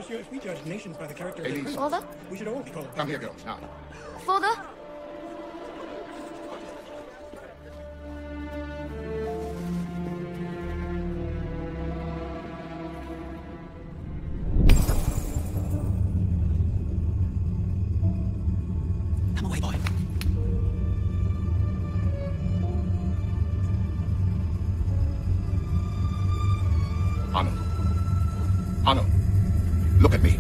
Monsieur, if we judge nations by the character of their Elise. princes, Father? we should all be called. Come here, girls, now. Father? Come away, boy. Arnold. Arnold, look at me.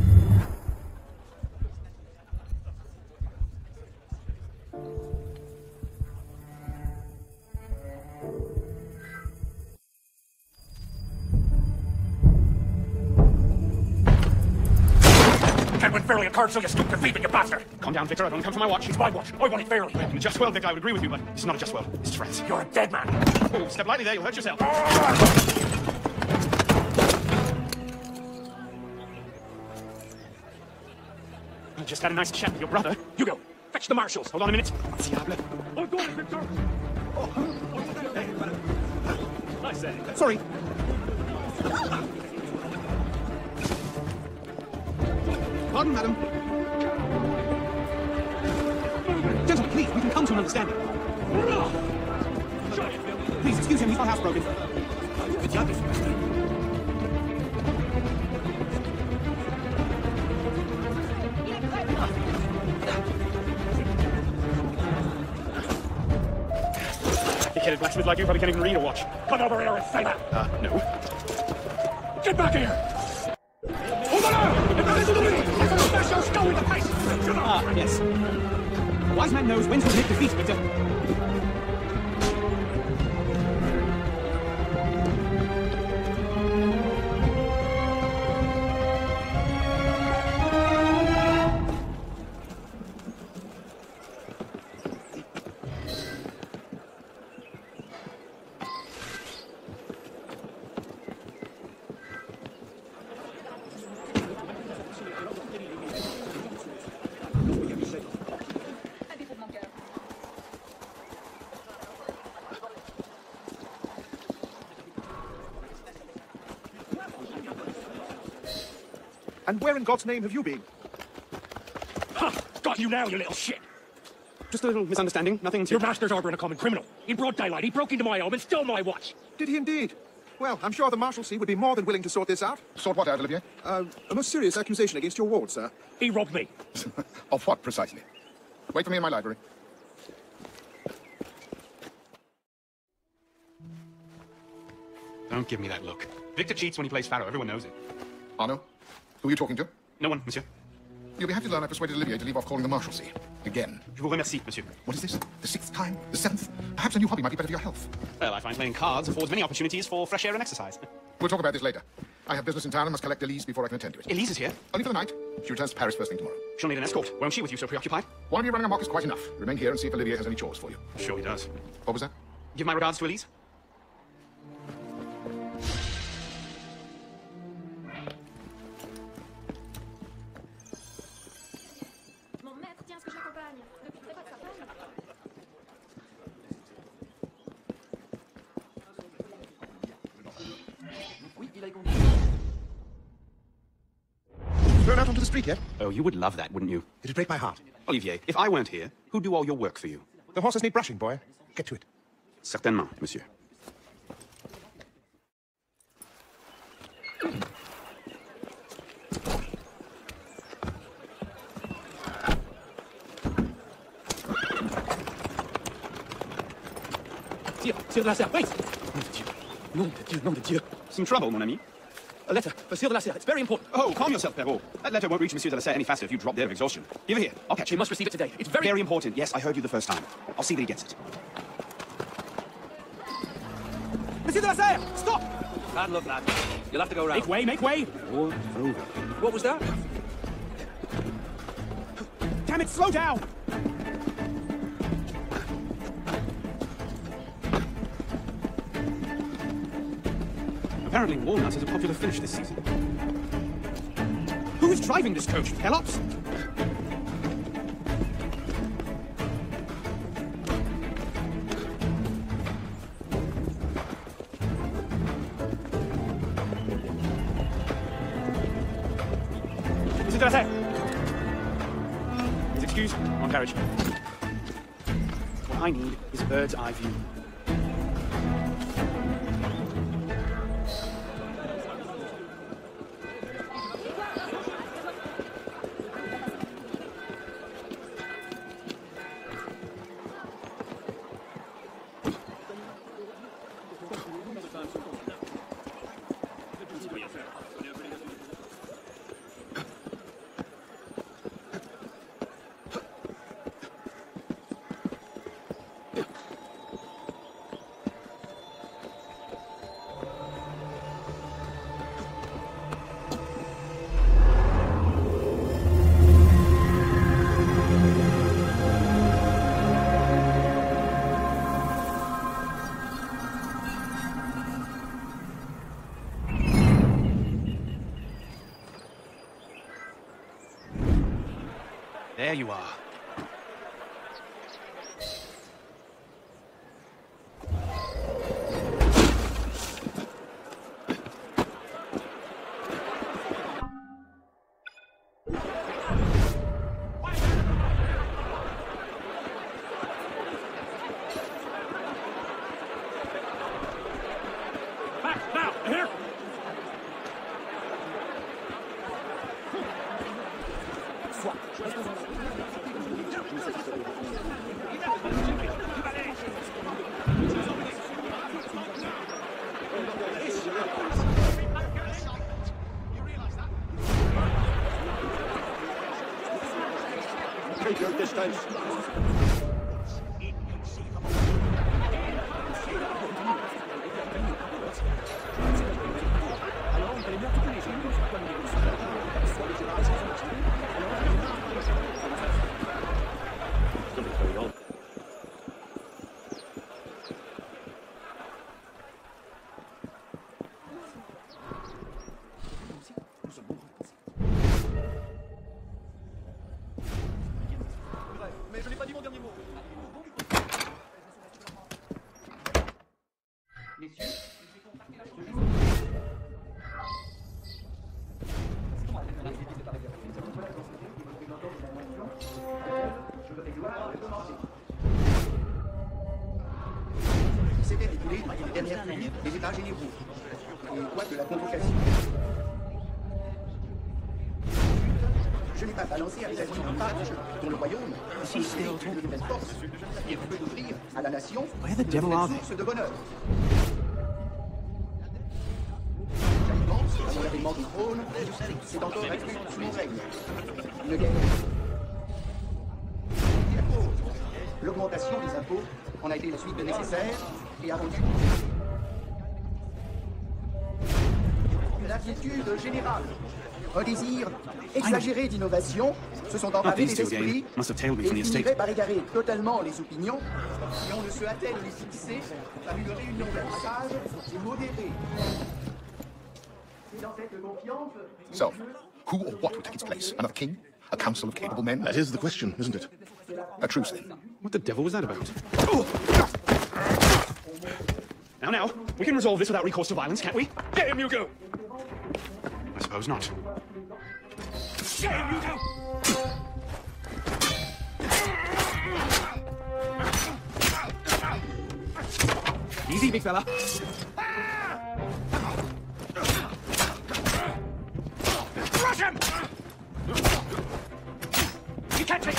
Can't win fairly a card, so you stoop your feet, you bastard! Calm down, Victor. I've only come for my watch. It's my watch. I want it fairly. In a just world, Victor, I would agree with you, but it's not a just world. It's France. You're a dead man. Oh, step lightly there. You'll hurt yourself. I just had a nice chat with your brother. You go. Fetch the marshals. Hold on a minute. Diable. I'm going, Victor. I say. Sorry. Pardon, madam. Gentlemen, please, we can come to an understanding. Please, excuse him, he's not housebroken. Thick-headed blacksmith like you probably can't even read or watch. Come over here and say that. No. Get back here. Hold on out! If that isn't me, I'm gonna smash your skull into pieces. Ah, yes. A wise man knows when to admit defeat, Victor. And where in God's name have you been? Ha! Got you now, you little shit. Just a little misunderstanding, nothing Your to... master's harboring a common criminal. In broad daylight, he broke into my home and stole my watch. Did he indeed? Well, I'm sure the Marshalsea would be more than willing to sort this out. Sort what out, Olivier? A most serious accusation against your ward, sir. He robbed me. Of what, precisely? Wait for me in my library. Don't give me that look. Victor cheats when he plays Pharaoh, everyone knows it. Arno, who are you talking to? No one, monsieur. You'll be happy to learn I persuaded Olivier to leave off calling the Marshalsea. Again. Je vous remercie, monsieur. What is this? The 6th time? The 7th? Perhaps a new hobby might be better for your health. Well, I find playing cards affords many opportunities for fresh air and exercise. We'll talk about this later. I have business in town and must collect Elise before I can attend to it. Elise is here. Only for the night. She returns to Paris first thing tomorrow. She'll need an escort, won't she, with you so preoccupied? One of you running amok is quite enough. Remain here and see if Olivier has any chores for you. Sure he does. What was that? Give my regards to Elise. Mon maître tient ce que je l'accompagne. Depuis très pas de sa femme. Thrown out onto the street yet? Oh, you would love that, wouldn't you? It'd break my heart. Olivier, if I weren't here, who'd do all your work for you? The horses need brushing, boy. Get to it. Certainement, monsieur. Sire de la Serre, wait! Nom de Dieu, nom de Dieu, nom de Dieu. Some trouble, mon ami? A letter for Sire de la Serre. It's very important. Oh, calm yourself, Perrault. That letter won't reach Monsieur de la Serre any faster if you drop dead of exhaustion. Give it here. I'll catch She him. must receive it today. It's very... Very important. Yes, I heard you the first time. I'll see that he gets it. Monsieur de la Serre, stop! Bad luck, lad. You'll have to go round. Make way, make way! War over. What was that? Damn it, slow down! Apparently, Walnut is a popular finish this season. Who is driving this coach? Pelops? de la Serre. Please excuse, on carriage. What I need is a bird's eye view. There you are. Back, now, here! Take your distance. Mais je n'ai pas dit mon dernier mot. C'était découlé les dernières pluies des états généraux. Et quoi que la convocation. Je n'ai pas balancé avec la ligne de match dont le royaume est une nouvelle force et peut offrir à la nation une source de bonheur. J'avance à mon avènement du trône, c'est encore resté sous mon règne. Une guerre. Et la cause, l'augmentation des impôts en a été la suite nécessaire et a rendu l'inquiétude générale. Un désir exagéré d'innovation se sont emparés des esprits et finirait par égarer totalement les opinions si on ne se hâtait de les fixer par une réunion d'arbitrage et modérée. Dans cette confiance... So, who or what would take its place? Another king? A council of capable men? That is the question, isn't it? A truce, then. What the devil was that about? Now, we can resolve this without recourse to violence, can't we? Get him, Hugo! I suppose not. Get him, Hugo! Easy, big fella. Rush him! You can't take...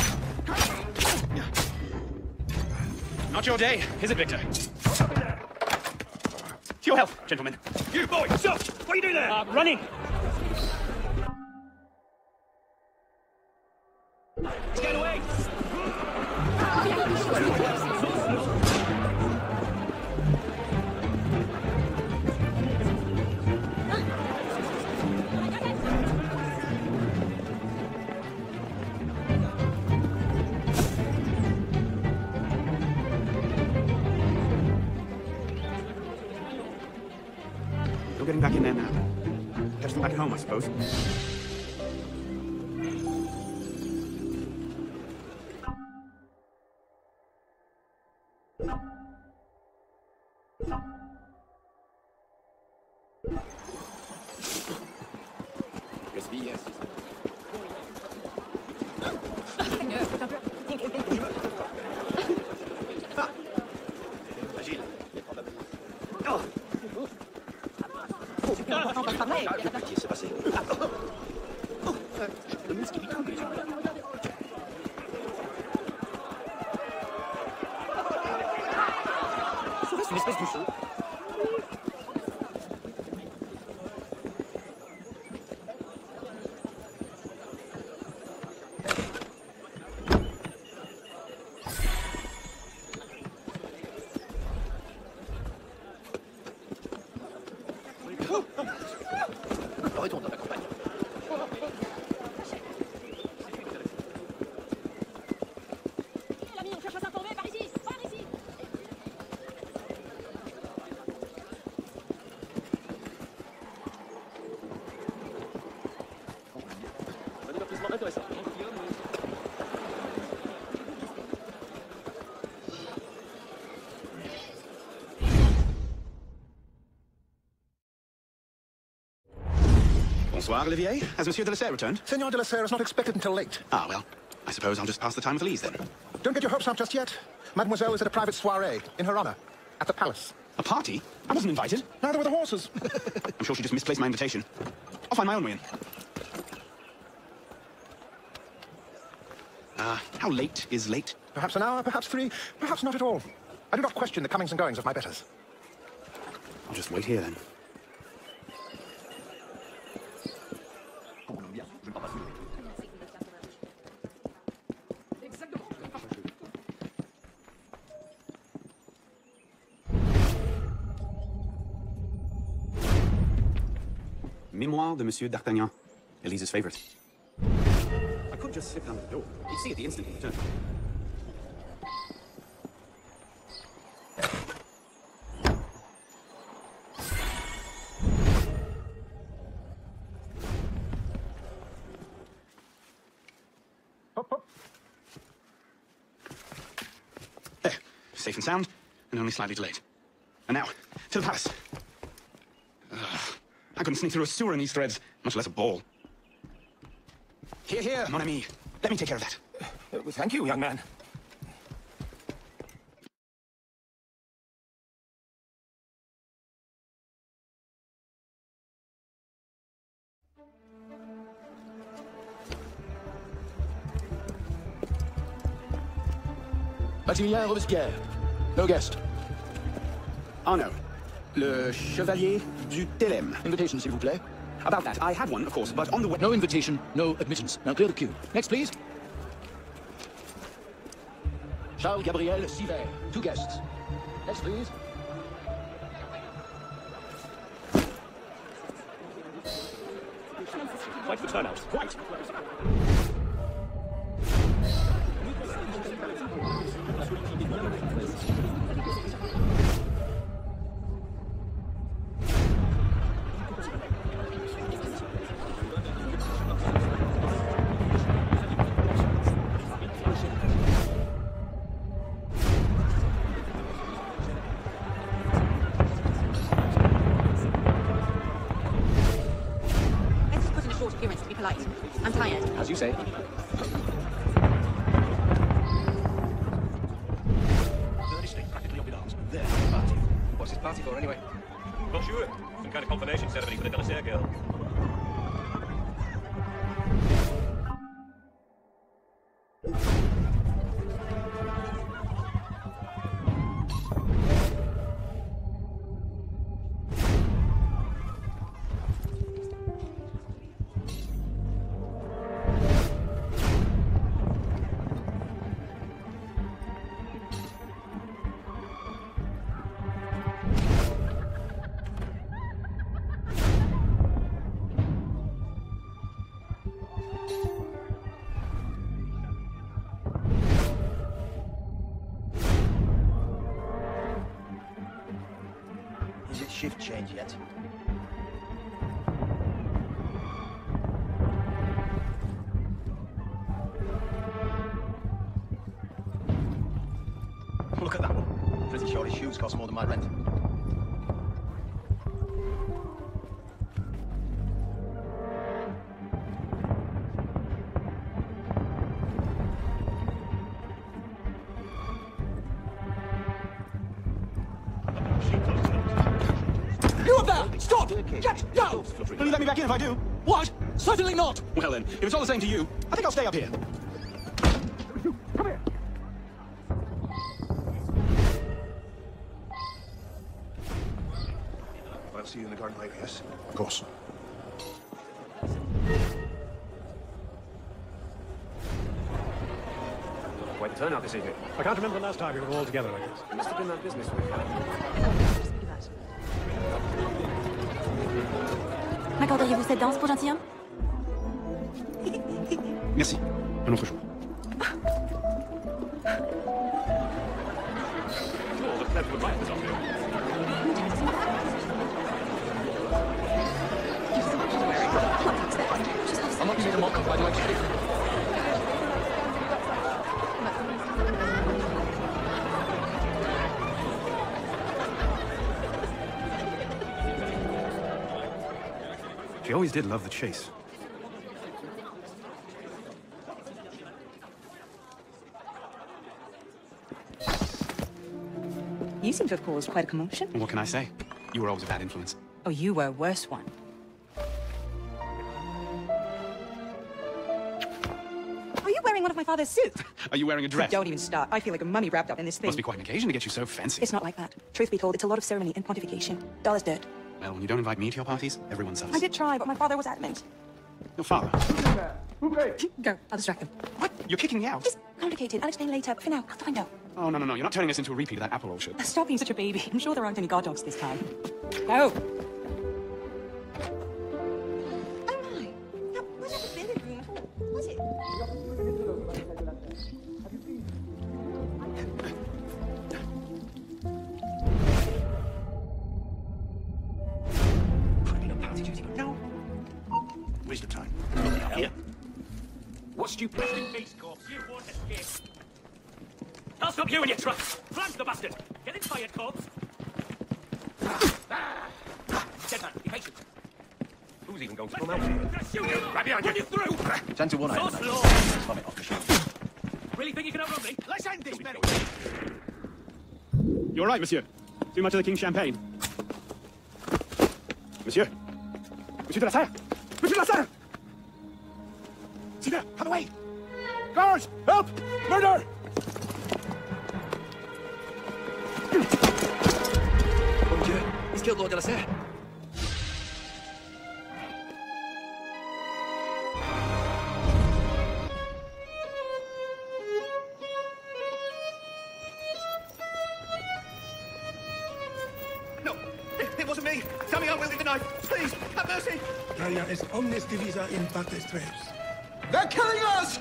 Not your day, is it, Victor? To your health, gentlemen. You boy, stop! What are you doing there? Running! Get away! You're getting back in there now. Catch them back at home, I suppose. Agile. Qu'est-ce qui s'est passé? Le muscle qui tremble. Serait-ce une espèce de show? Retourne dans la campagne. L'ami, on cherche à s'informer par ici. Par ici. Un divertissement intéressant. Bonsoir, Olivier. Has Monsieur de la Serre returned? Senor de la Serre is not expected until late. Ah, well, I suppose I'll just pass the time with Elise then. Don't get your hopes up just yet. Mademoiselle is at a private soiree in her honor at the palace. A party? I wasn't invited. Neither were the horses. I'm sure she just misplaced my invitation. I'll find my own way in. How late is late? Perhaps an hour, perhaps 3, perhaps not at all. I do not question the comings and goings of my betters. I'll just wait here then. Memoir de Monsieur d'Artagnan, Elise's favorite. I could just slip down the door. You'd see it the instant he returned. Hop, hop. There, safe and sound, and only slightly delayed. And now, to the palace. I couldn't sneak through a sewer in these threads, much less a ball. Here, here, mon ami. Let me take care of that. Thank you, young man. Maximilien Robespierre. No guest. Arnaud, le chevalier du Télème. Invitation, s'il vous plaît. About that, I had one, of course, but on the way... No invitation, no admittance. Now clear the queue. Next, please. Charles Gabriel Siver. 2 guests. Next, please. Quite the turnout. Quite. Let's just put in a short appearance to be polite. I'm tired. As you say. Third estate practically up in arms. There, party. What's this party for, anyway? Not sure. Some kind of confirmation ceremony for the Delasaire girl. Is it shift change yet? Look at that one. Pretty sure his shoes cost more than my rent. Stop! Get down! Will you let me back in if I do? What? Certainly not! Well then, if it's all the same to you, I think I'll stay up here. Come here! I'll see you in the garden later, yes? Of course. Quite the turnout this evening. I can't remember the last time we were all together like this. It must have been that business week. M'accorderiez-vous cette danse pour gentilhomme? Merci. Un autre jour. All the clever right this afternoon. I'm not made a mock of by the way. She always did love the chase. You seem to have caused quite a commotion. What can I say? You were always a bad influence. Oh, you were a worse one. Are you wearing one of my father's suits? Are you wearing a dress? Don't even start. I feel like a mummy wrapped up in this thing. Must be quite an occasion to get you so fancy. It's not like that. Truth be told, it's a lot of ceremony and pontification. Dull as dirt. Well, when you don't invite me to your parties, everyone suffers. I did try, but my father was adamant. Your father? Go. I'll distract them. What? You're kicking me out? It's complicated. I'll explain later, but for now, out the window. Oh, no, no, no. You're not turning us into a repeat of that apple orchard. Stop being such a baby. I'm sure there aren't any guard dogs this time. Go. Oh my. That wasn't the billiard room at all, was it? No. Waste of time. Here. What stupid beast, corpse? You won't escape. I'll stop you in your tracks. Flank the bastard. Get inspired, corpse. Dead man, be patient. Who's even going to come out here? Shoot you! Right behind you! Run you through! 10 to 1, So slow! Vomit off the show. Really think you can outrun me? Let's end this, Benny. You're right, monsieur. Too much of the king's champagne. Monsieur. Monsieur de la Serre! Monsieur de la Serre! See there! Come away! Guards! Help! Murder! Mon Dieu, he's killed Lord de la Serre. No, it wasn't me. Tell me I'm wielding the knife. Please, have mercy. Gaia es omnis divisa in partes tres. They're killing us!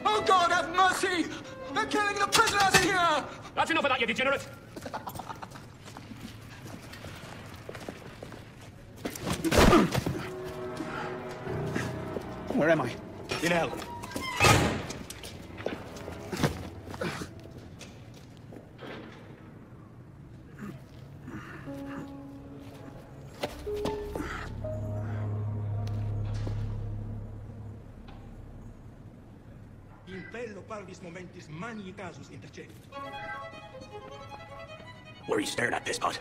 Oh God, have mercy! They're killing the prisoners in here! That's enough of that, you degenerate! Where am I? In hell. In bello parvis momentis mani casus intercedit. Where are you staring at, pisspot?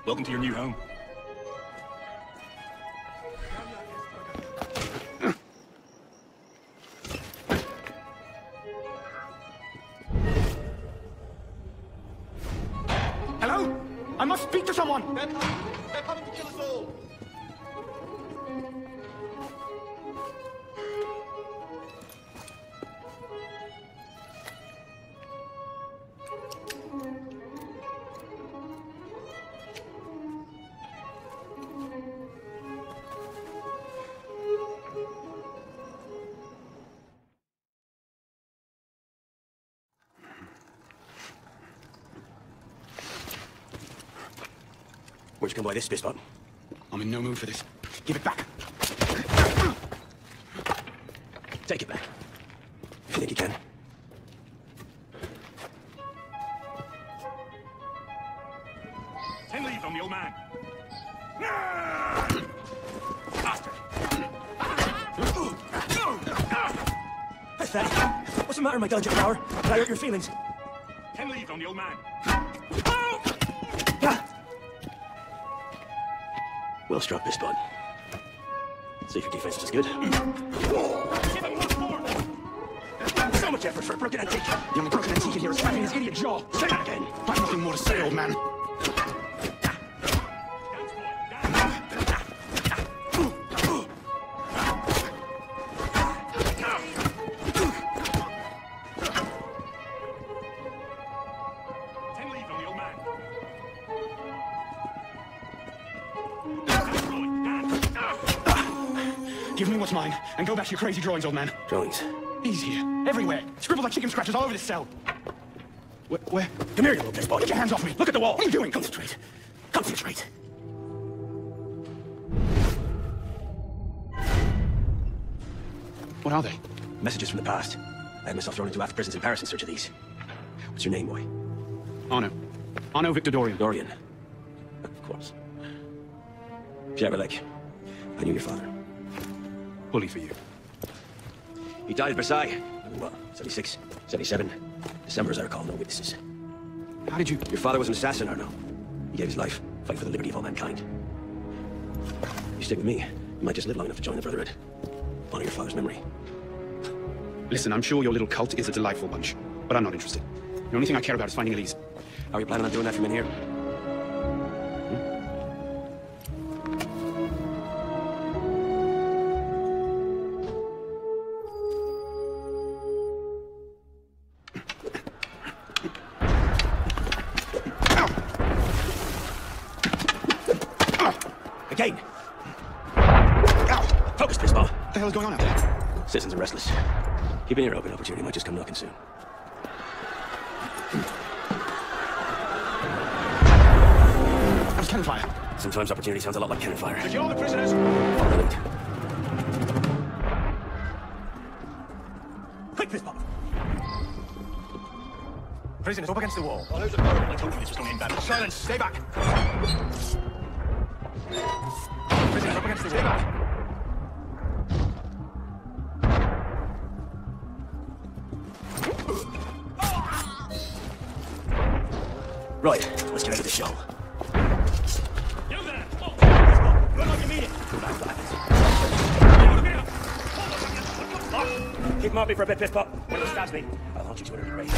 Welcome to your new home. Hello? I must speak to someone! They're coming to kill us all! Where'd you come by this, pisspot? I'm in no mood for this. Give it back. Take it back. If you think you can. Ten leave on the old man. Bastard! Pathetic. What's the matter, my delicate flower? Did I hurt your feelings? 10 leave on on the old man. Well struck, this bud. See if your defense is as good. So much effort for a broken antique. The only broken antique in here is finding his idiot jaw. Say that again. I've nothing more to say, old man. Give me what's mine, and go back to your crazy drawings, old man. Drawings? He's here. Everywhere. Scribbled like chicken scratches all over this cell. Where? Come here, you little piss ball. Get your hands off me. Look at the wall. What are you doing? Concentrate. Concentrate. What are they? Messages from the past. I had myself thrown into half the prisons in Paris in search of these. What's your name, boy? Arno. Arno Victor Dorian. Dorian. Of course. Pierre Belec. I knew your father. Bully for you. He died at Versailles. What, 76, 77? December, as I recall, no witnesses. How did you... Your father was an assassin, Arno. He gave his life, fighting for the liberty of all mankind. You stick with me, you might just live long enough to join the Brotherhood. Honor your father's memory. Listen, I'm sure your little cult is a delightful bunch, but I'm not interested. The only thing I care about is finding Elise. How are you planning on doing that from in here? Again! Focus, Bisbal. What the hell is going on out there? Citizens are restless. Keep an ear open. Opportunity might just come knocking soon. That was cannon fire. Sometimes opportunity sounds a lot like cannon fire. Did you all the prisoners? Follow the lead. Quick, Bisbal! Prisoners, up against the wall. Oh, there's a door. I told you this was going to end bad. Silence, stay back. Prisoners, up against the wall. Stay back. Right, let's get out of this show. You there! Oh, Bisbal, you're not your meeting. Keep him off me for a bit, Bisbal. When he stabs me, I'll launch you to an early grave.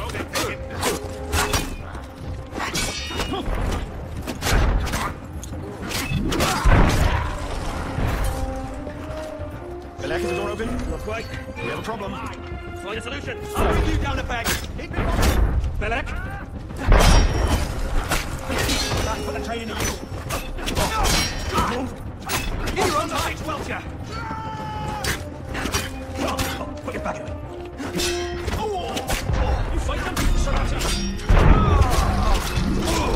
Okay, take him. Belec, is the door open? Not quite. We have a problem. Find a solution. I'll bring you down the bag. Keep it on. Belec? Back, put the train into you. In your own light, Welcher! Put your back in it. You fight them? Surround him.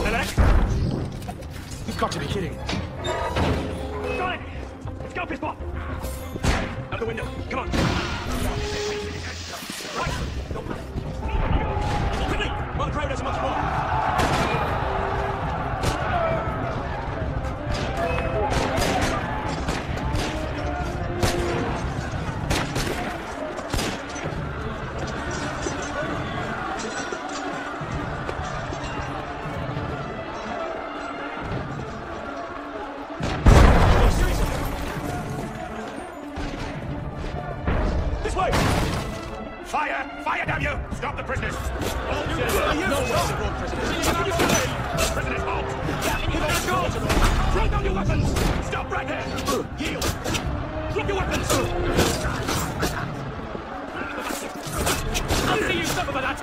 Belec? You've got to be kidding. Got it! Let's go, Bisbal! Out the window. Come on. Right. Quickly! While the crowd has much more. This way! Fire! Fire, damn you! Stop the prisoners! No prisoners! Prisoners, halt! Let's go! Throw down your weapons! Stop right there! Yield! Drop your weapons! I'll see you suffer for that!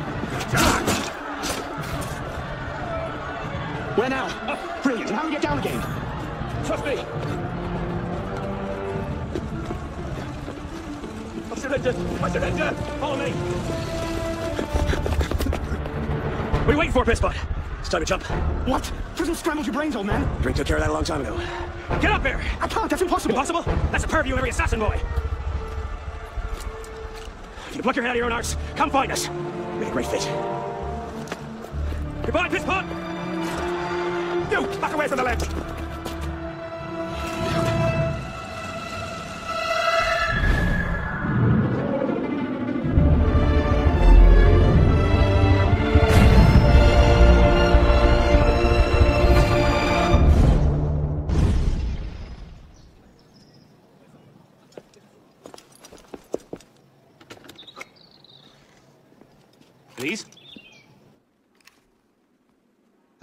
Where now? Brilliant. And how do we get down again? Trust me! I surrender! I surrender! Follow me! What are you waiting for, Bisbal? It's time to jump. What? Prison scrambled your brains, old man. Drink took care of that a long time ago. Get up here! I can't. That's impossible. Impossible? That's the purview of every assassin boy! If you pluck your head out of your own arse, come find us! Make a great fit. Goodbye, Bisbal! You! Back away from the ledge!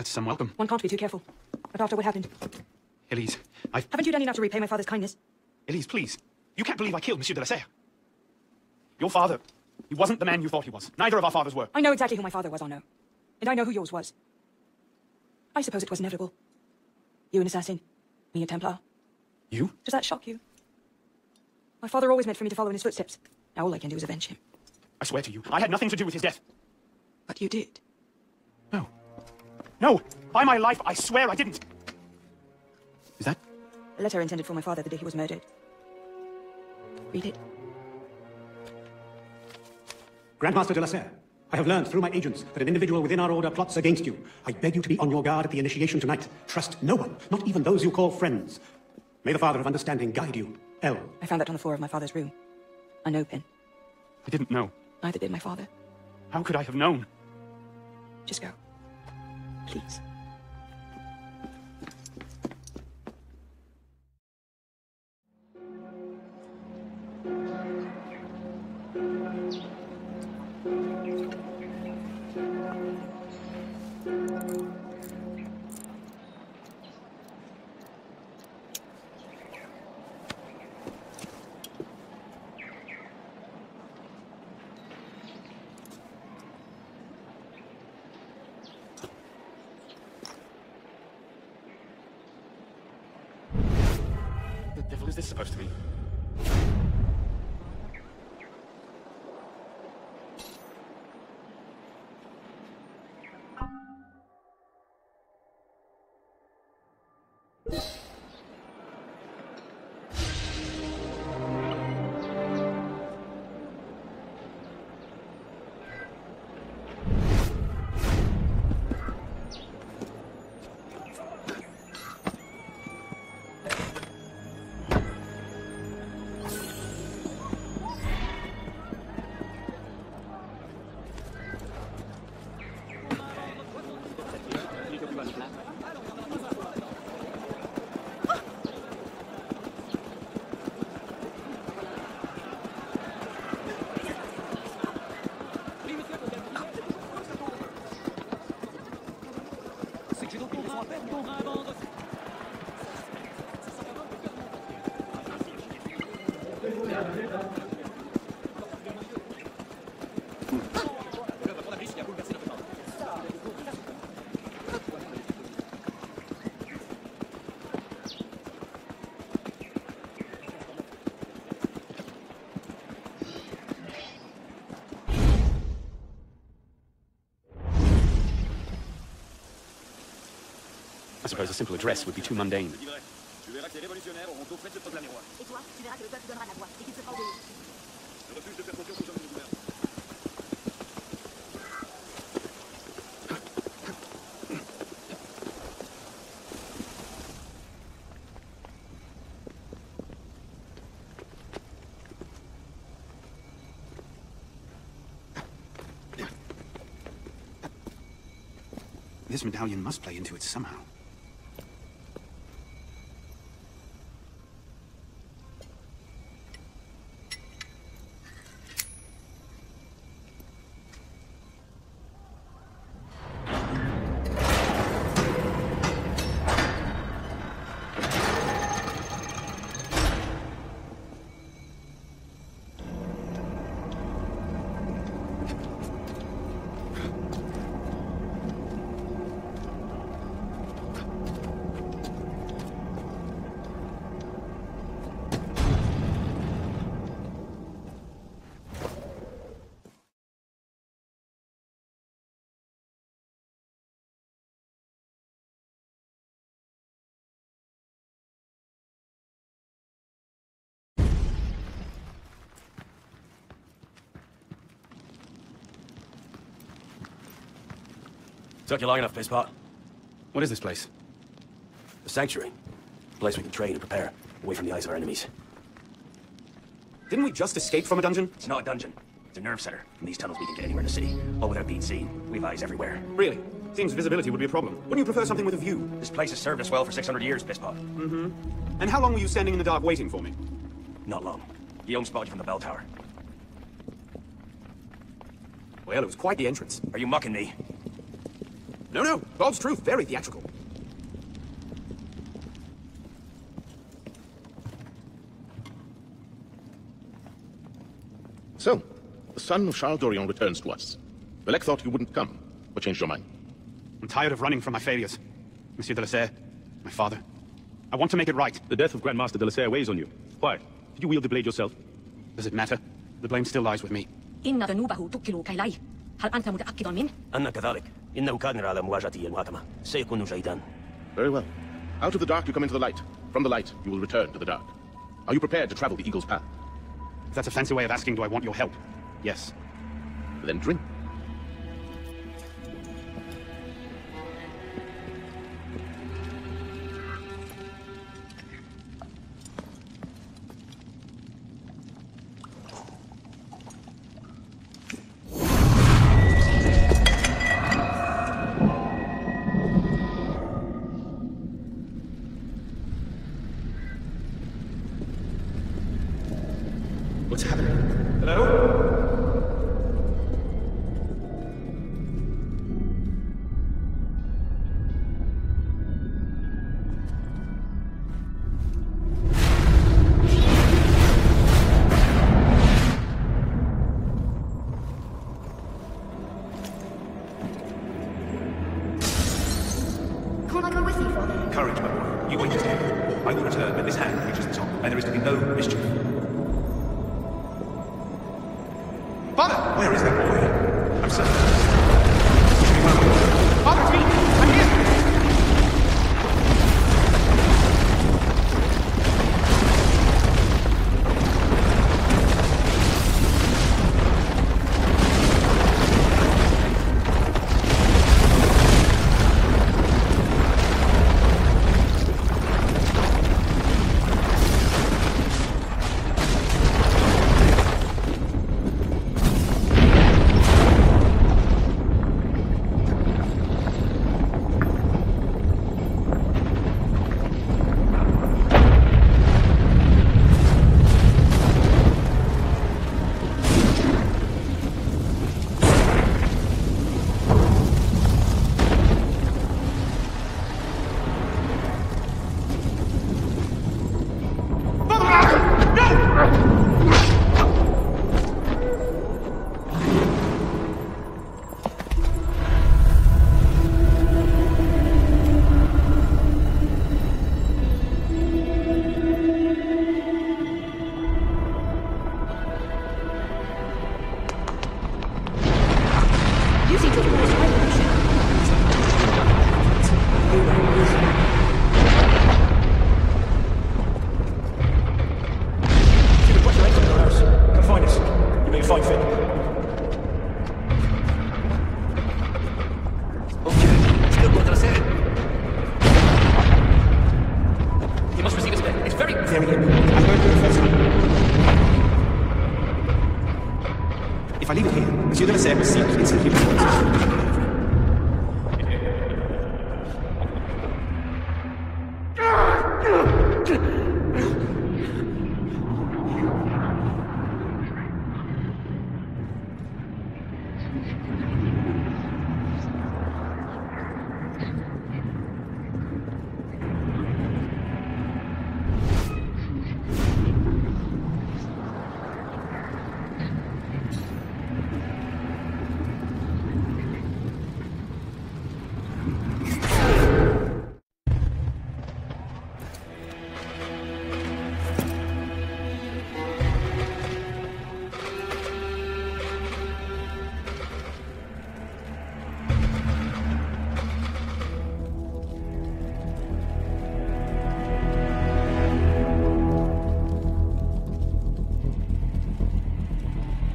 That's some welcome. One can't be too careful. But after what happened... Elise, Haven't you done enough to repay my father's kindness? Elise, please. You can't believe I killed Monsieur de la Serre. Your father, he wasn't the man you thought he was. Neither of our fathers were. I know exactly who my father was, Arnaud. And I know who yours was. I suppose it was inevitable. You an assassin, me a Templar. You? Does that shock you? My father always meant for me to follow in his footsteps. Now all I can do is avenge him. I swear to you, I had nothing to do with his death. But you did. No. No! By my life, I swear I didn't! Is that? A letter intended for my father the day he was murdered. Read it. Grandmaster de la Serre, I have learned through my agents that an individual within our order plots against you. I beg you to be on your guard at the initiation tonight. Trust no one, not even those you call friends. May the Father of Understanding guide you. L. I found that on the floor of my father's room. A no pin. I didn't know. Neither did my father. How could I have known? Just go. Please. What the devil is this supposed to mean? I suppose a simple address would be too mundane. Tu verras que les révolutionnaires auront tout fait de te proclamer roi. Et toi, tu verras que le peuple donnera la voix et qu'il se fera obéir. Je refuse de faire confiance aux hommes du gouvernement. This medallion must play into it somehow. Took you long enough, Pisspot. What is this place? The Sanctuary. A place we can train and prepare, away from the eyes of our enemies. Didn't we just escape from a dungeon? It's not a dungeon. It's a nerve center. From these tunnels we can get anywhere in the city, all without being seen. We've eyes everywhere. Really? Seems visibility would be a problem. Wouldn't you prefer something with a view? This place has served us well for 600 years, Pisspot. Mm-hmm. And how long were you standing in the dark waiting for me? Not long. Guillaume spotted you from the bell tower. Well, it was quite the entrance. Are you mocking me? No. God's truth, very theatrical. So, the son of Charles Dorion returns to us. Belek thought you wouldn't come. What changed your mind? I'm tired of running from my failures. Monsieur de la Serre, my father. I want to make it right. The death of Grandmaster de la Serre weighs on you. Why? Did you wield the blade yourself? Does it matter? The blame still lies with me. إن ذنوبه تكل كيليه. هل أنت متأكد منه؟ أنا كذلك. إنه قادر على مواجهتي المحاكمة. سيكون جيدا. Very well. Out of the dark you come into the light. From the light you will return to the dark. Are you prepared to travel the Eagle's path? If that's a fancy way of asking, do I want your help? Yes. Then drink. What's happening? Hello? Can't I go with you, Father? Courage, my boy. You wait just here. I will return when this hand reaches the top, and there is to be no mischief. Father! Where is that boy? I'm certain. Father, it's me! I'm here! If I leave it here, Monsieur de la Serre will seek instantly reports.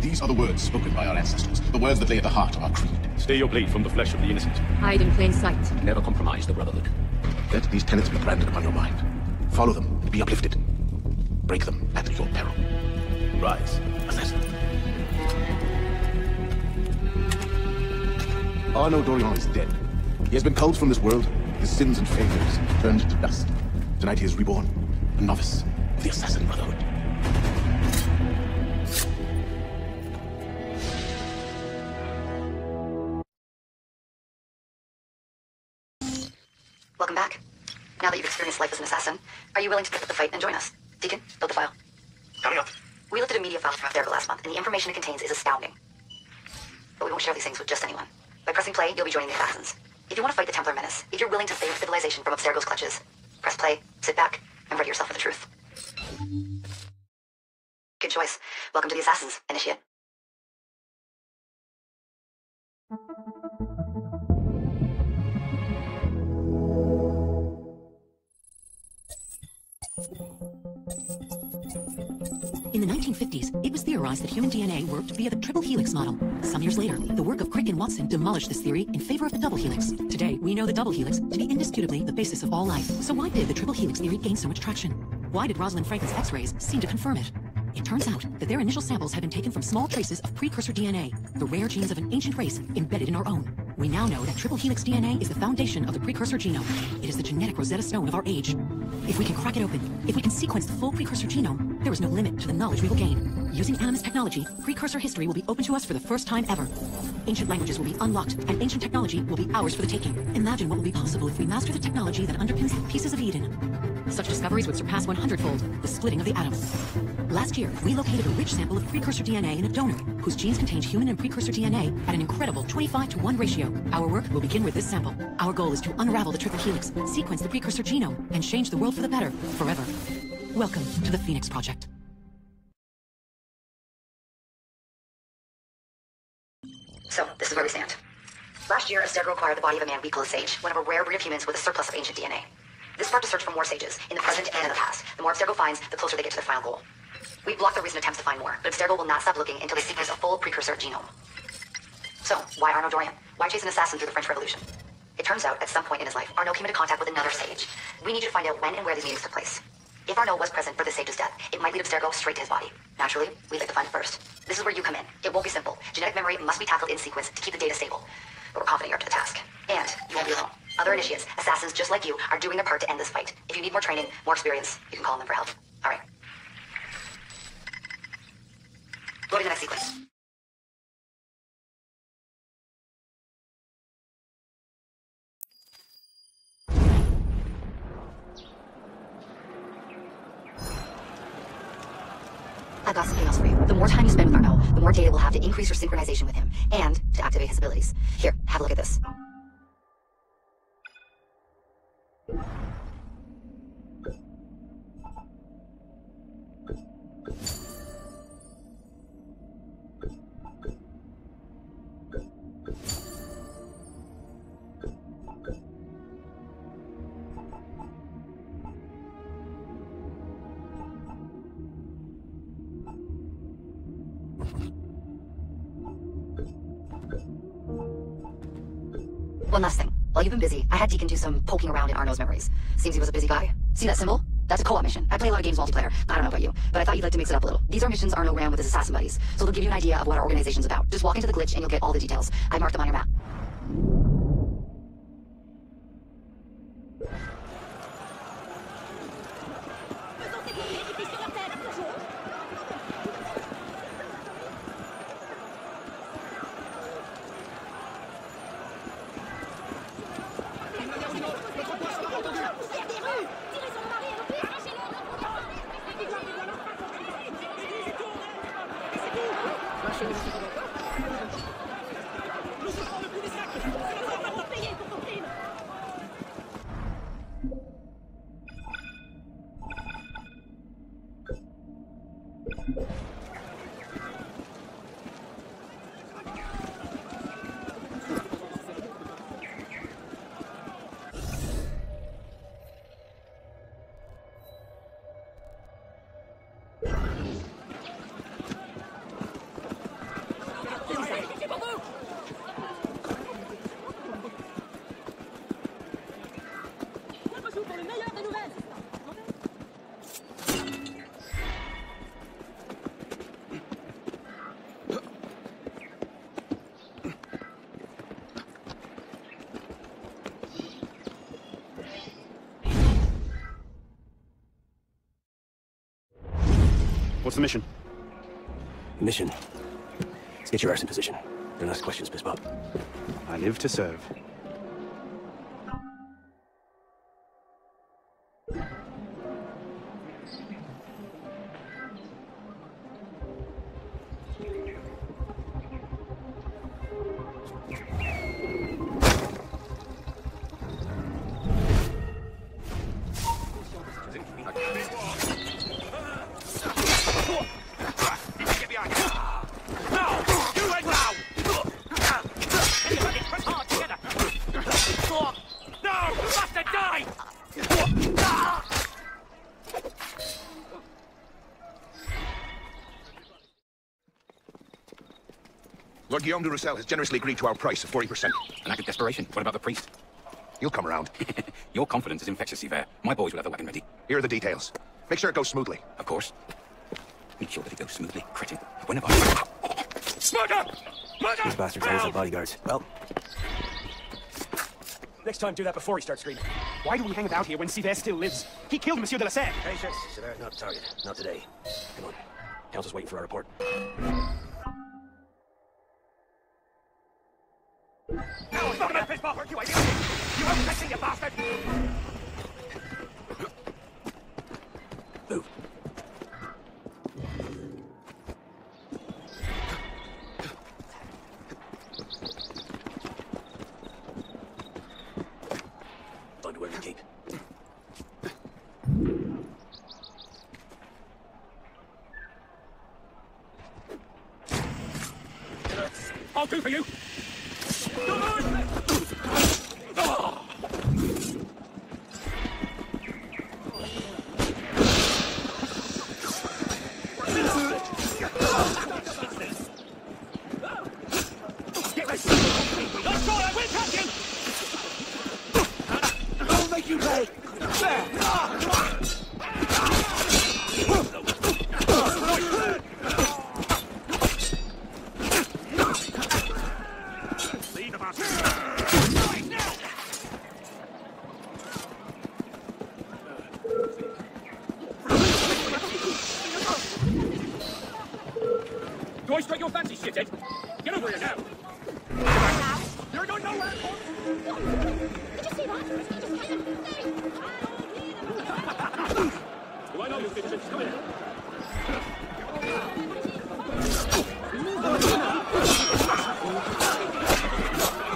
These are the words spoken by our ancestors, the words that lay at the heart of our creed. Stay your blade from the flesh of the innocent. Hide in plain sight. Never compromise the Brotherhood. Let these tenets be branded upon your mind. Follow them and be uplifted. Break them at your peril. Rise, assassin. Arnaud Dorion is dead. He has been culled from this world, his sins and failures turned to dust. Tonight he is reborn, a novice of the Assassin Brotherhood. Welcome back. Now that you've experienced life as an assassin, are you willing to pick up the fight and join us? Deacon, build the file. Coming up. We looked at a media file from Abstergo last month, and the information it contains is astounding. But we won't share these things with just anyone. By pressing play, you'll be joining the assassins. If you want to fight the Templar menace, if you're willing to save civilization from Abstergo's clutches, press play, sit back, and ready yourself for the truth. Good choice. Welcome to the Assassins, Initiate. In the 1950s, it was theorized that human DNA worked via the triple helix model. Some years later, the work of Crick and Watson demolished this theory in favor of the double helix. Today, we know the double helix to be indisputably the basis of all life. So why did the triple helix theory gain so much traction? Why did Rosalind Franklin's X-rays seem to confirm it? It turns out that their initial samples had been taken from small traces of precursor DNA, the rare genes of an ancient race embedded in our own. We now know that triple helix DNA is the foundation of the precursor genome. It is the genetic Rosetta Stone of our age. If we can crack it open, if we can sequence the full precursor genome, there is no limit to the knowledge we will gain. Using Animus technology, precursor history will be open to us for the first time ever. Ancient languages will be unlocked, and ancient technology will be ours for the taking. Imagine what will be possible if we master the technology that underpins the pieces of Eden. Such discoveries would surpass 100-fold the splitting of the atom. Last year, we located a rich sample of precursor DNA in a donor, whose genes contained human and precursor DNA at an incredible 25-to-1 ratio. Our work will begin with this sample. Our goal is to unravel the triple helix, sequence the precursor genome, and change the world for the better, forever. Welcome to the Phoenix Project. So, this is where we stand. Last year, Abstergo acquired the body of a man we call a sage, one of a rare breed of humans with a surplus of ancient DNA. This sparked a search for more sages, in the present and in the past. The more Abstergo finds, the closer they get to their final goal. We've blocked their recent attempts to find more, but Abstergo will not stop looking until they sequence a full precursor genome. So, why Arnaud Dorian? Why chase an assassin through the French Revolution? It turns out, at some point in his life, Arnaud came into contact with another sage. We need you to find out when and where these meetings took place. If Arnaud was present for this sage's death, it might lead Abstergo straight to his body. Naturally, we'd like to find it first. This is where you come in. It won't be simple. Genetic memory must be tackled in sequence to keep the data stable. But we're confident you're up to the task. And you won't be alone. Other initiates, assassins just like you, are doing their part to end this fight. If you need more training, more experience, you can call on them for help. All right. Go to the next sequence. I've got something else for you. The more time you spend with Arnaud, the more data we'll have to increase your synchronization with him, and to activate his abilities. Here, have a look at this. One last thing. While you've been busy, I had Deacon do some poking around in Arnaud's memories. Seems he was a busy guy. See that symbol? That's a co-op mission. I play a lot of games multiplayer. I don't know about you, but I thought you'd like to mix it up a little. These are missions Arnaud ran with his assassin buddies, so they'll give you an idea of what our organization's about. Just walk into the glitch and you'll get all the details. I marked them on your map. What's the mission? Mission? Let's get your arse in position. Don't ask questions, Piss Bob. I live to serve. die! Lord Guillaume de Roussel has generously agreed to our price of 40%. An act of desperation. What about the priest? He'll come around. Your confidence is infectious, Seaver. My boys will have the wagon ready. Here are the details. Make sure it goes smoothly. Of course. Make sure that it goes smoothly. Critic. When have I... Murder! Murder! These bastards always have bodyguards. Well, Next time, do that before he starts screaming. Why do we hang about here when Seaver still lives? He killed Monsieur de la Serre. patience. Sever's not the target. Not today. Come on. Council's waiting for our report. No, it's not about piss ball, you idiot! You are pressing, you bastard! Move. Find where to keep. I'll do for you! Do I strike your fancy, shithead? Get over here now! You're going nowhere! Did you see that? Do I know you, bitches? Come here!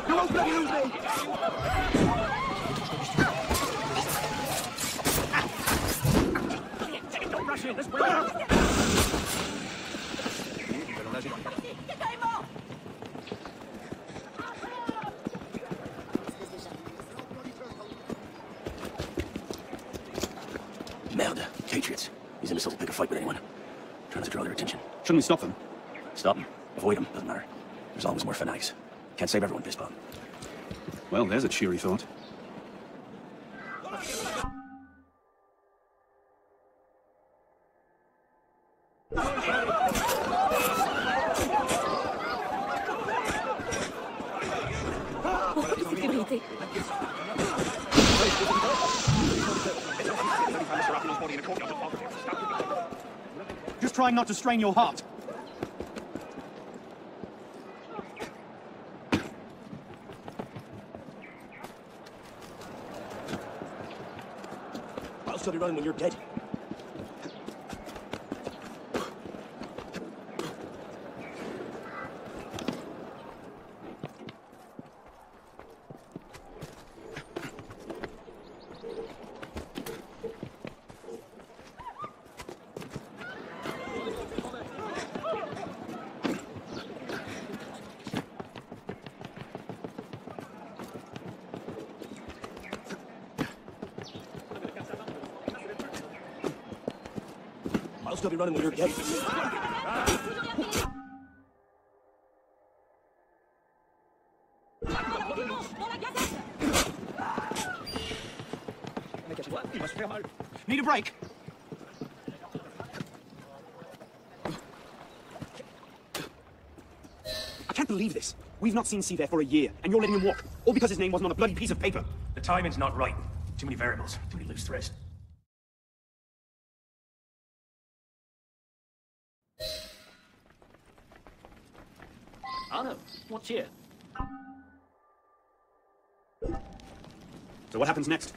You won't bloody lose me! Don't rush in, let's bring it out! Merde. Patriots. These imbeciles will pick a fight with anyone. Trying to draw their attention. Shouldn't we stop them? Stop them. Avoid them. Doesn't matter. There's always more fanatics. Can't save everyone, Bisbal. Well, there's a cheery thought. Just trying not to strain your heart. I'll start running when you're dead. I'll still be running when you're dead. Need a break? I can't believe this. We've not seen Seaver for a year, and you're letting him walk, all because his name wasn't on a bloody piece of paper. The timing's not right. Too many variables, too many loose threads. Arno, what's here? So what happens next?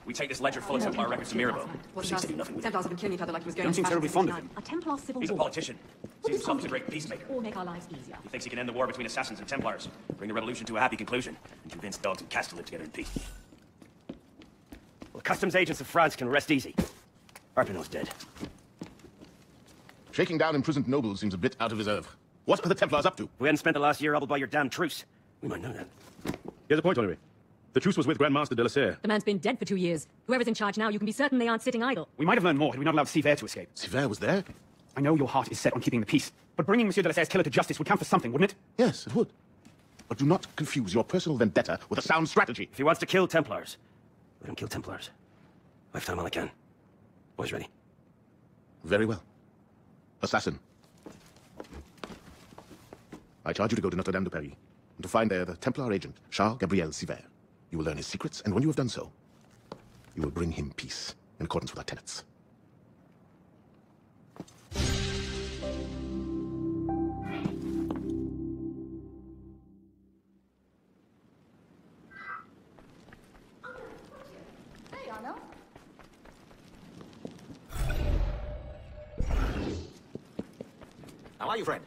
We take this ledger full of Templar records to Mirabeau. Seems to be nothing. Templars have been killing each other like he was going Don't seem terribly fond of him. A Templar civil He's a war. politician. Sees himself as a great peacemaker. Or make our lives easier. He thinks he can end the war between assassins and Templars, bring the revolution to a happy conclusion, and convince dogs and cats to live together in peace. Well, customs agents of France can rest easy. Arpinot's dead. Shaking down imprisoned nobles seems a bit out of his oeuvre. What are the Templars up to? If we hadn't spent the last year hobbled by your damn truce, we might know that. Here's a point, Olivier. The truce was with Grandmaster de la Serre. The man's been dead for 2 years. Whoever's in charge now, you can be certain they aren't sitting idle. We might have learned more had we not allowed Sivert to escape. Sivert was there? I know your heart is set on keeping the peace, but bringing Monsieur de la Serre's killer to justice would count for something, wouldn't it? Yes, it would. But do not confuse your personal vendetta with a sound strategy. If he wants to kill Templars, let him kill Templars. I've done all I can. Boys ready? Very well. Assassin. I charge you to go to Notre Dame de Paris, and to find there the Templar agent, Charles Gabriel Sivert. You will learn his secrets, and when you have done so, you will bring him peace, in accordance with our tenets. Hey, Arno. How are you, friend?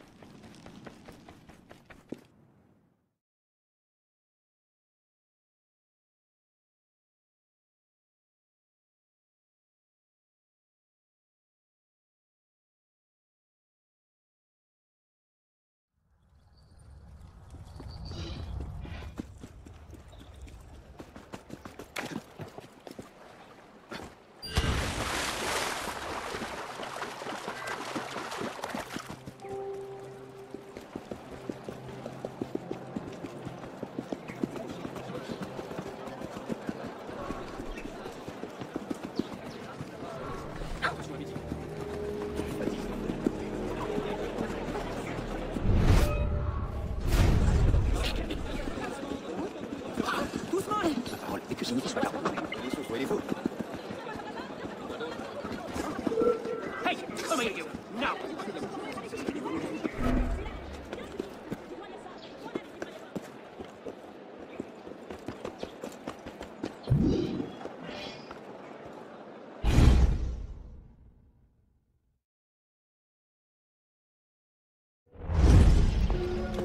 Hey, come here, you! Now!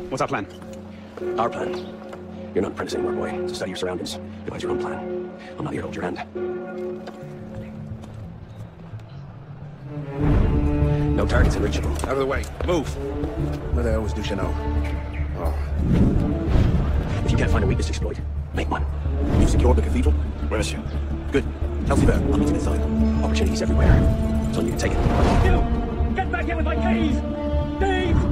What's our plan? Our plan? You're not an apprentice anymore, boy. So study your surroundings. Devise your own plan. I'm not here to hold your hand. No targets in Richmond. Out of the way. Move. Where they always do, Chanel. Oh. If you can't find a weakness to exploit, make one. You've secured the cathedral? Oui, monsieur. Good. Tell Sivert, I'll meet him inside. Opportunities everywhere. So you can take it. You! Get back here with my keys! Thieves!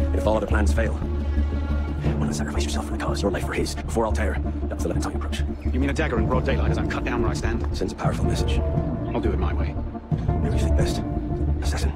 And if all other plans fail, why not sacrifice yourself for the cause, your life for his, before Altair? That's the Levantine approach. You mean a dagger in broad daylight as I'm cut down where I stand? Sends a powerful message. I'll do it my way. Whatever you think best. Assassin.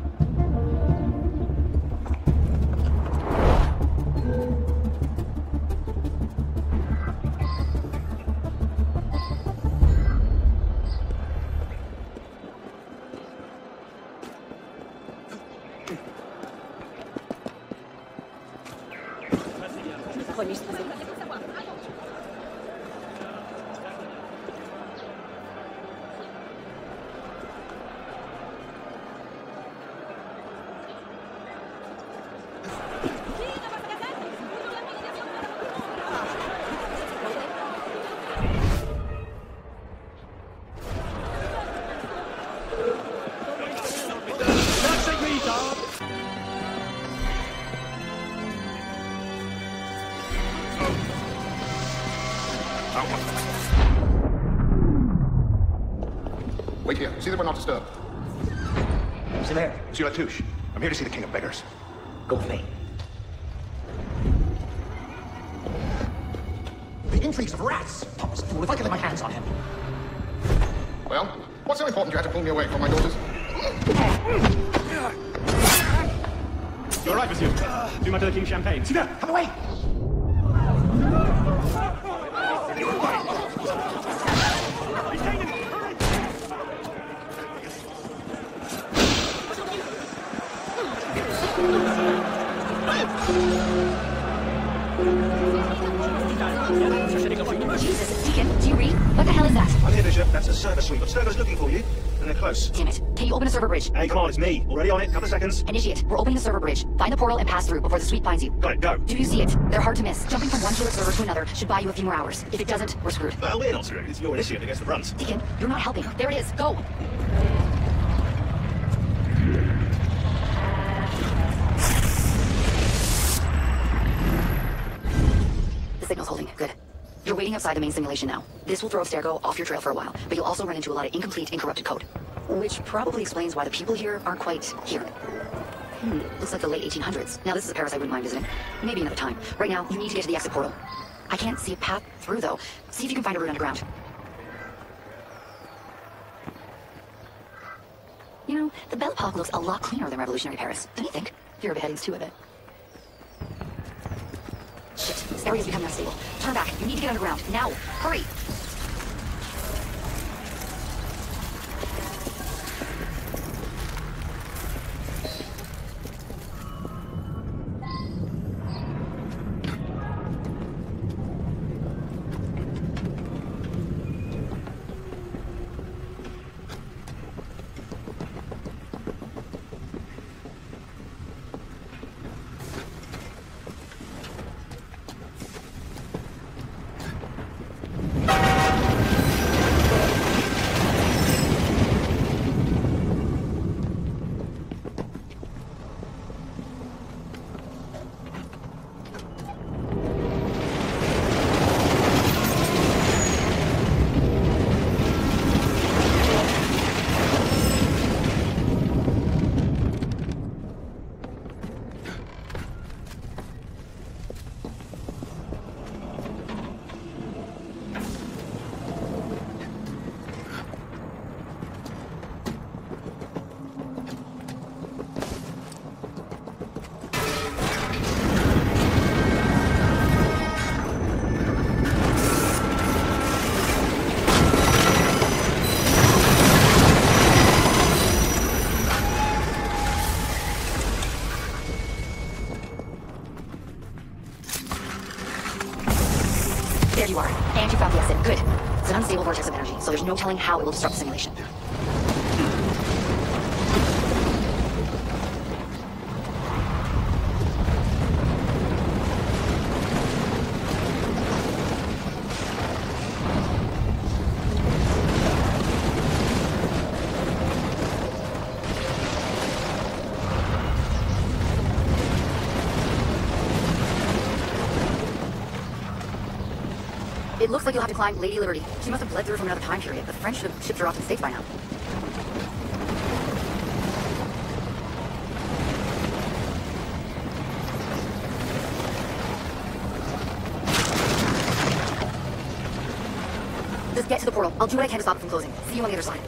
Wait here. See that we're not disturbed. Sivert. Monsieur Latouche, I'm here to see the King of Beggars. Go with me. The intrigues of rats! Thomas, fool, if I could lay my hands on him. Well, what's so important you had to pull me away from my daughters? You're right, monsieur. Too much of the King's champagne. Sivert, come away! Jesus, Deacon, do you read? What the hell is that? I'm here, Bishop. That's a server suite. The server's looking for you, and they're close. Damn it. Can you open a server bridge? Hey, come on, it's me. Already on it. Couple of seconds. Initiate. We're opening the server bridge. Find the portal and pass through before the suite finds you. Got it, go. Do you see it? They're hard to miss. Jumping from one shared server to another should buy you a few more hours. If it doesn't, we're screwed. Well, we're not screwed. It's your initiative against the runs. Deacon, you're not helping. There it is. Go! The signal's holding. Good. You're waiting outside the main simulation now. This will throw Abstergo off your trail for a while, but you'll also run into a lot of incomplete and corrupted code. Which probably explains why the people here aren't quite here. Looks like the late 1800s. Now this is a Paris I wouldn't mind visiting. Maybe another time. Right now, you need to get to the exit portal. I can't see a path through, though. See if you can find a route underground. You know, the Belle Epoque looks a lot cleaner than revolutionary Paris, don't you think? Fewer beheadings too, I bet. Shit, this area is becoming unstable. Turn back. You need to get underground. Now! Hurry! There you are. And you found the exit. Good. It's an unstable vortex of energy, so there's no telling how it will disrupt the simulation. It looks like you'll have to climb Lady Liberty. She must have bled through from another time period. The French should have shipped her off to the States by now. Just get to the portal. I'll do what I can to stop it from closing. See you on the other side.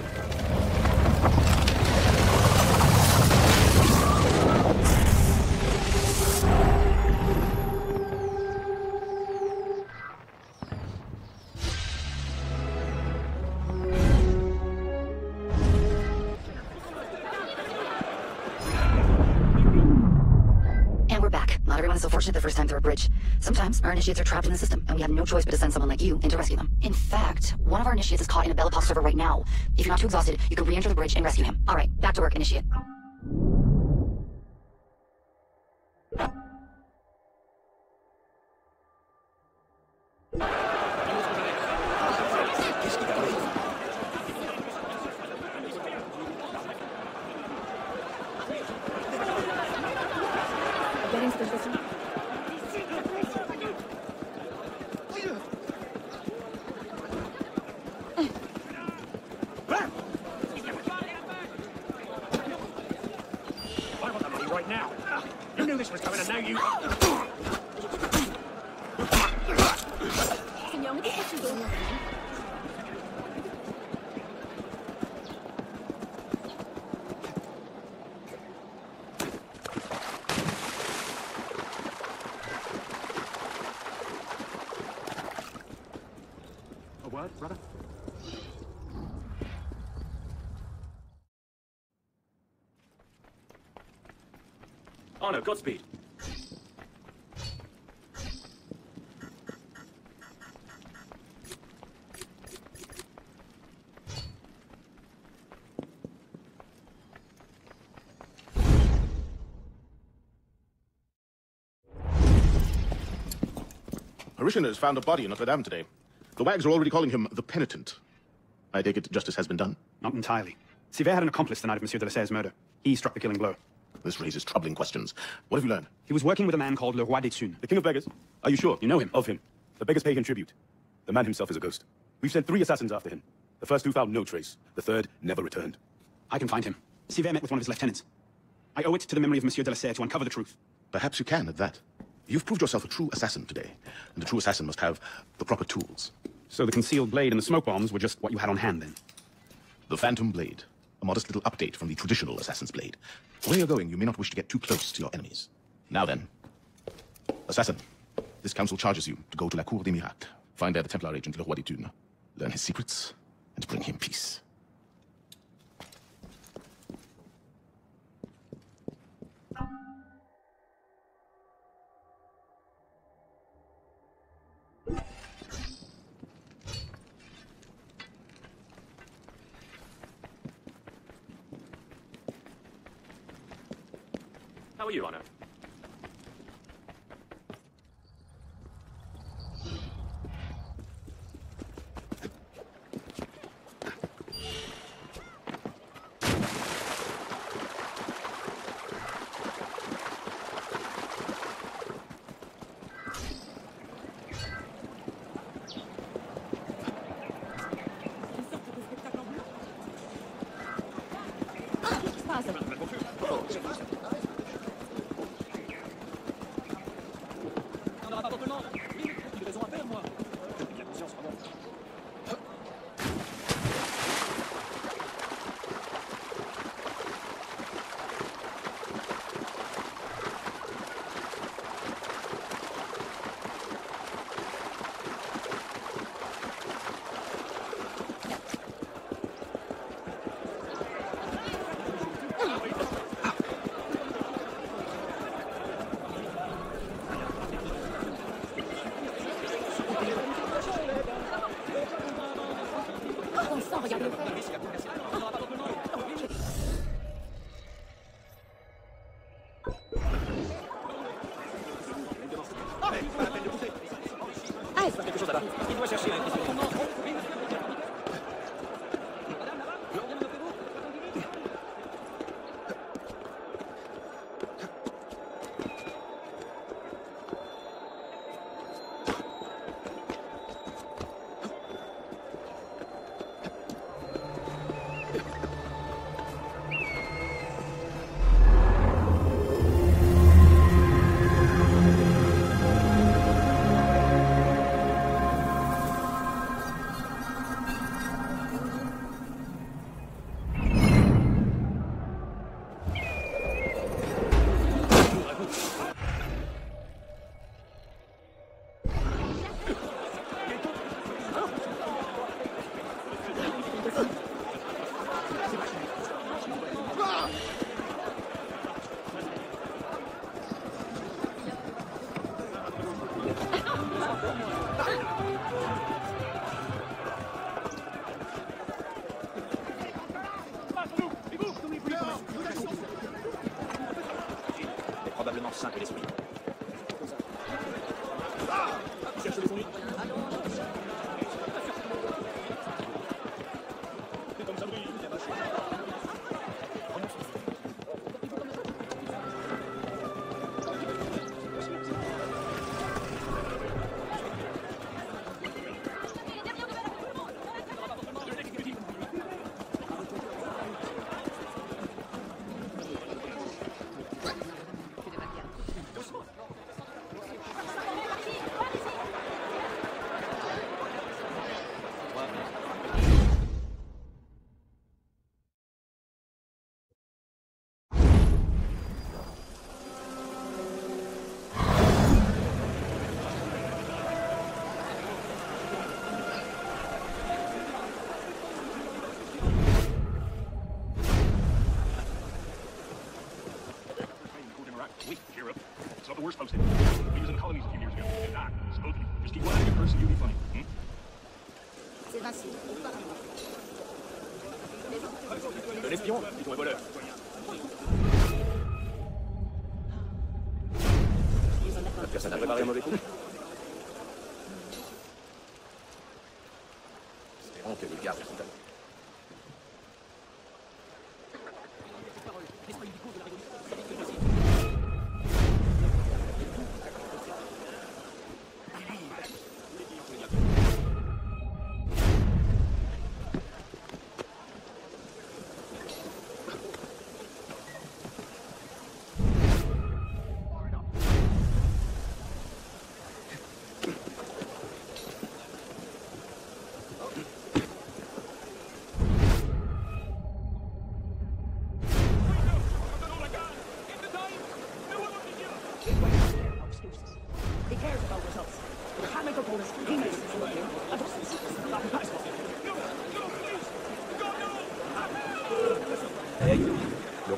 Not everyone is so fortunate the first time through a bridge. Sometimes our initiates are trapped in the system, and we have no choice but to send someone like you in to rescue them. In fact, one of our initiates is caught in a Belle Epoque server right now. If you're not too exhausted, you can re-enter the bridge and rescue him. Alright, back to work, initiate. Right now. You knew this was coming, and now you... A word, brother? Oh no, Godspeed. Parishioners found a body in Notre Dame today. The wags are already calling him the Penitent. I take it justice has been done? Not entirely. Sivert had an accomplice the night of Monsieur de la Serre's murder. He struck the killing blow. This raises troubling questions. What have you learned? He was working with a man called Le Roi des Thunes. The King of Beggars? Are you sure? You know him? Of him. The beggars pay him tribute. The man himself is a ghost. We've sent 3 assassins after him. The first 2 found no trace. The third never returned. I can find him. Sivert met with one of his lieutenants. I owe it to the memory of Monsieur de la Serre to uncover the truth. Perhaps you can at that. You've proved yourself a true assassin today, and a true assassin must have the proper tools. So the concealed blade and the smoke bombs were just what you had on hand, then? The Phantom Blade. A modest little update from the traditional assassin's blade. Where you're going, you may not wish to get too close to your enemies. Now then. Assassin, this council charges you to go to La Cour des Miracles. Find there the Templar agent Le Roi des Thunes. Learn his secrets, and bring him peace. How are you, Honor? Probablement simple l'esprit. It's not the worst posting. He was in colonies a few years ago. Ah, spoken. Just keep one eye on your purse and you'll be funny. C'est Vinci. Un espion, dit-on un voleur. Personne n'a préparé un mauvais coup. Espérons que les gardes sont à nous.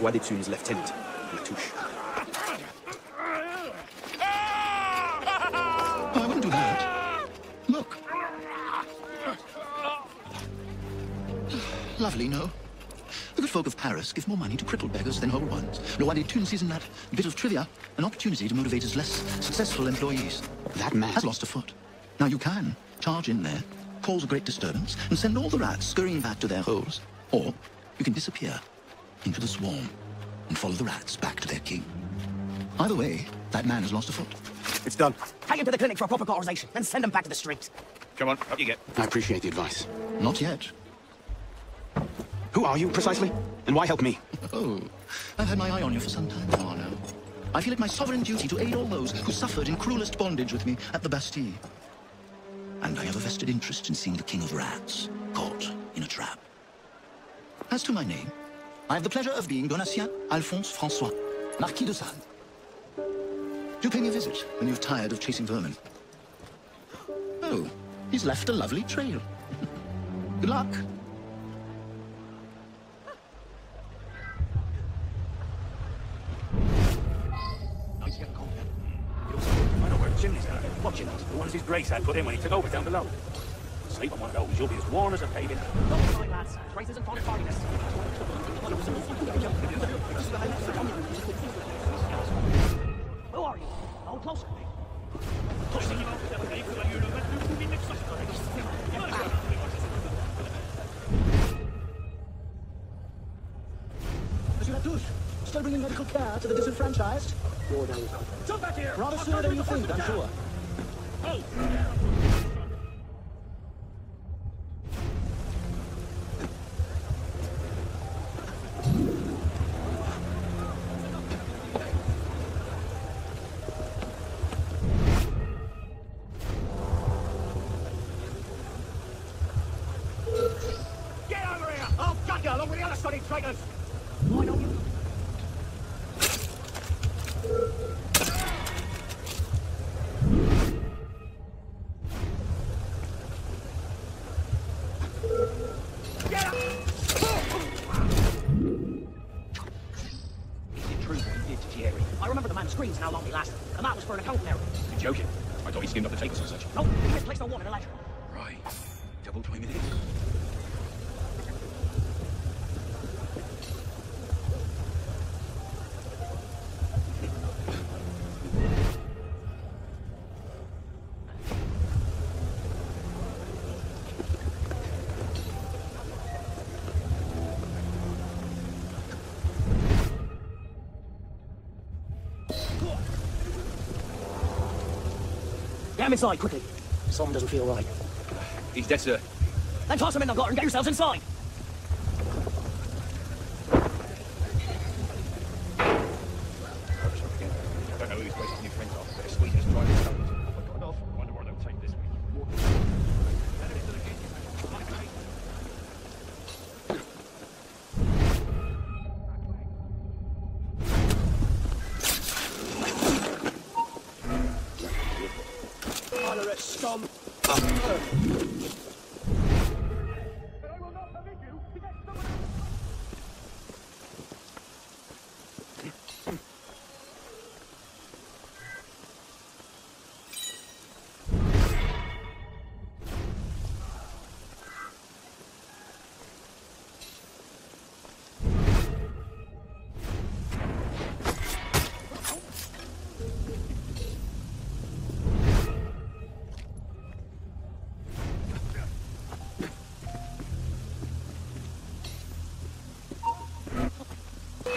roi des Thunes lieutenant, Latouche. Oh, I wouldn't do that. Look. Lovely, no? The good folk of Paris give more money to crippled beggars than whole ones. Le roi des Thunes sees in that bit of trivia an opportunity to motivate his less successful employees. That man has lost a foot. Now you can charge in there, cause a great disturbance, and send all the rats scurrying back to their holes. Or you can disappear into the swarm and follow the rats back to their king. Either way, that man has lost a foot. It's done. Take him to the clinic for a proper cauterization, then send him back to the street. Come on, up you get. I appreciate the advice. Not yet. Who are you, precisely? And why help me? Oh, I've had my eye on you for some time now, Arno. I feel it my sovereign duty to aid all those who suffered in cruelest bondage with me at the Bastille. And I have a vested interest in seeing the King of Rats caught in a trap. As to my name, I have the pleasure of being Donatien Alphonse François, Marquis de Sade. Do pay me a visit when you've tired of chasing vermin. Oh, he's left a lovely trail. Good luck. I know where the chimneys are. What chimneys? The ones his Grace had put in when he took over down below. Sleep on one of those, you'll be as warm as a paving. Don't mind, lads. Grace isn't fond of partiness. Who are you? Oh, closer. Monsieur Latouche, still bringing medical care to the disenfranchised? Jump back here! Rather sooner than you think, I'm sure. Oh! Get over here! I'll gut you along with the other study traitors! I know you. Get up! Is it true what he did to Thierry? I remember the man's screams and how long he lasted. And that was for an account error. You're joking. I thought he skimmed up the tables and such. No, he misplaced a one in a ledger. Right. Double time it is. Get him inside, quickly. Something doesn't feel right. He's dead, sir. Then toss him in the gutter and get yourselves inside. I don't know who he's wasting your friends off, but they're squeezing his private stones. I've got enough. Wonder where they'll take this week. Honour scum.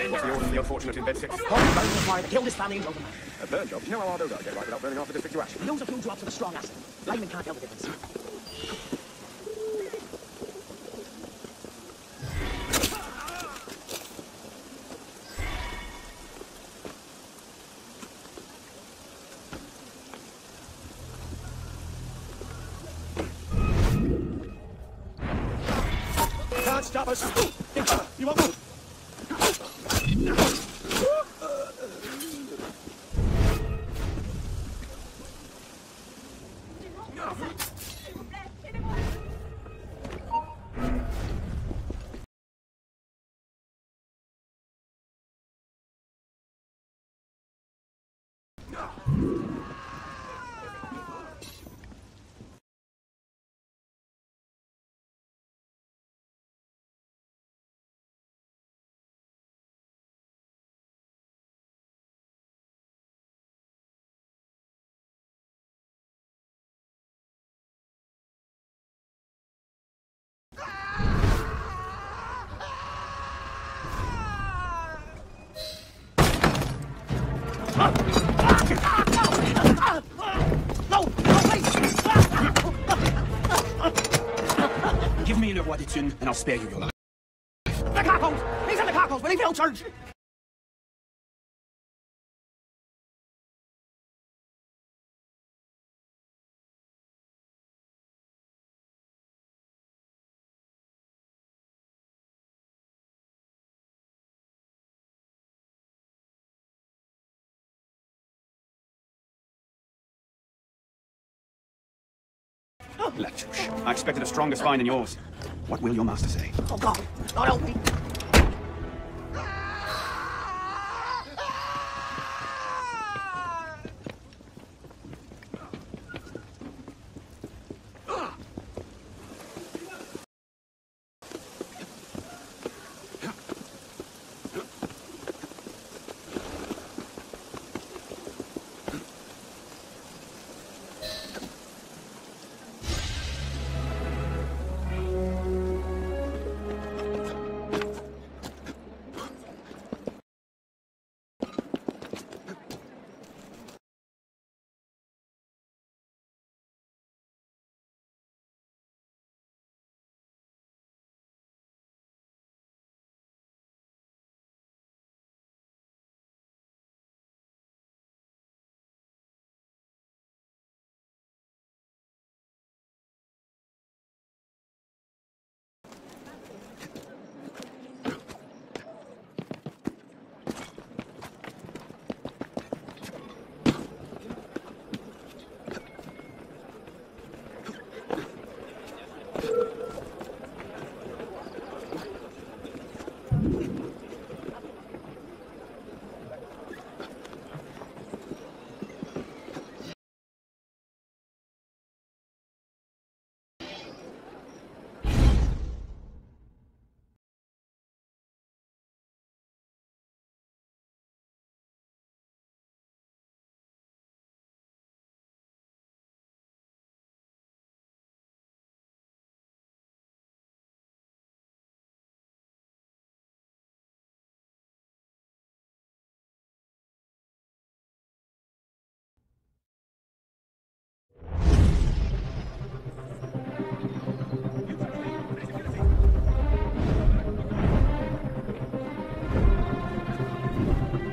What's the order for the unfortunate in bed 6? Fire that killed his family and broke him. A burn job? Do you know how hard those are to get right without burning half the district to ash? He knows a few drops of the strong acid. Layman can't tell the difference. Can't stop us. You won't move. Give me le roi des thunes, and I'll spare you your life. The cockles! He's in the cockles, but he failed church! La touche. I expected a stronger spine than yours. What will your master say? Oh, God. God help me.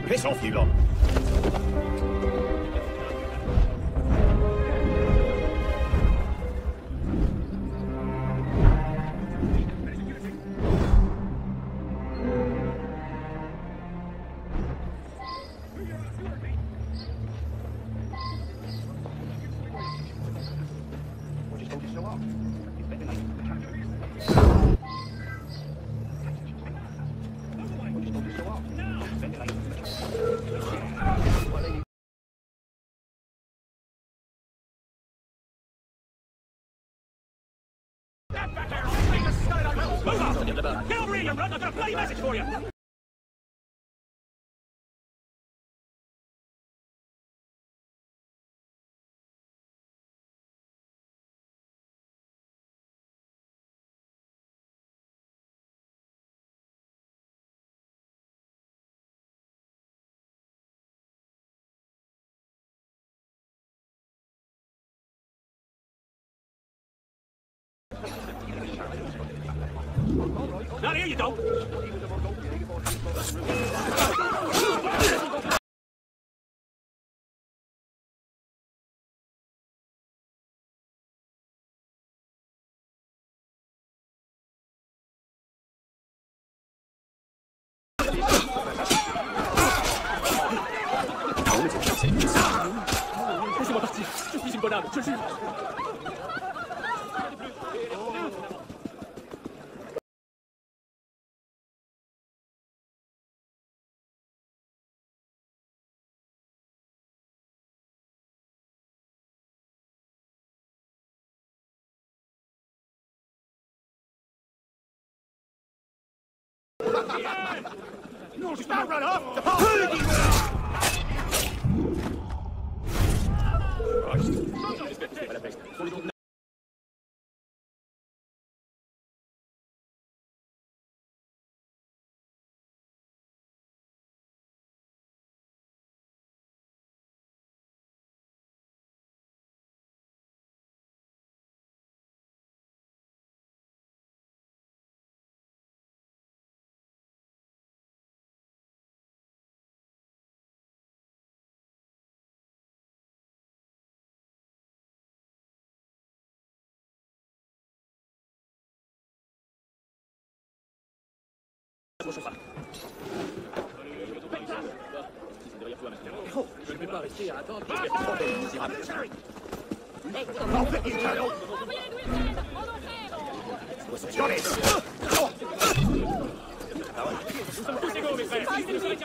Piss off, you lot. Get over here, you runt! I've got a bloody message for you! Not here, you don't! Laissez-moi partir. Je suis une bonne âme, je jure. Non, justement, run off! Je ne vais pas rester à attendre jusqu'à ce que les misérables. Nous sommes tous égaux, mes frères.